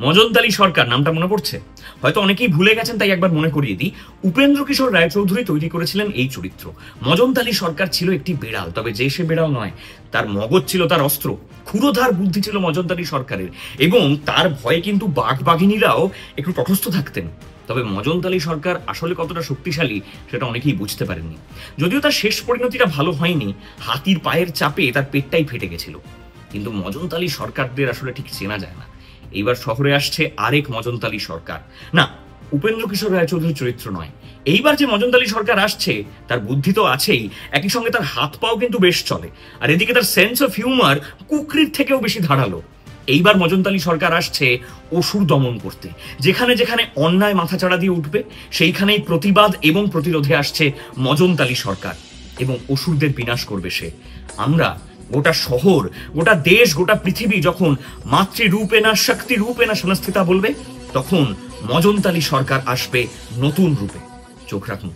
মজনতালী সরকার নামটা মনে পড়ছে? হয়তো অনেকেই ভুলে গেছেন, তাই একবার মনে করিয়ে দিই। উপেন্দ্র কিশোর রায়চৌধুরী তৈরি করেছিলেন এই চরিত্র। মজনতালী সরকার ছিল একটি বেড়াল, তবে যে সে বেড়াল নয়, তার মগজ ছিল তার অস্ত্র। ক্ষুরোধার বুদ্ধি ছিল মজনতালী সরকারের, এবং তার ভয়ে কিন্তু বাঘ বাঘিনীরাও একটু তটস্থ থাকতেন। তবে মজনতালী সরকার আসলে কতটা শক্তিশালী সেটা অনেকেই বুঝতে পারেননি। যদিও তার শেষ পরিণতিটা ভালো হয়নি, হাতির পায়ের চাপে তার পেটটাই ফেটে গেছিল। কিন্তু মজনতালী সরকারদের আসলে ঠিক চেনা যায় না। এইবার শহরে আসছে আরেক মজনতালী সরকার। না, উপেন্দ্র কিশোর রায়চৌধুরীর চরিত্র নয়। এইবার যে মজনতালী সরকার আসছে তার বুদ্ধি তো আছেই, একই সঙ্গে তার হাত পাও কিন্তু বেশ চলে। আর এদিকে তার সেন্স অফ হিউমার কুকরির থেকেও বেশি ধারালো। এইবার মজনতালী সরকার আসছে অসুর দমন করতে। যেখানে যেখানে অন্যায় মাথাচাড়া দিয়ে উঠবে, সেইখানেই প্রতিবাদ এবং প্রতিরোধে আসছে মজনতালী সরকার, এবং অসুরদের বিনাশ করবে সে। আমরা, গোটা শহর, গোটা দেশ, গোটা পৃথিবী যখন মাতৃরূপেণা শক্তিরূপেণা সংস্থিতা বলবে, তখন মজনতালী সরকার আসবে নতুন রূপে। চোখ রাখুন।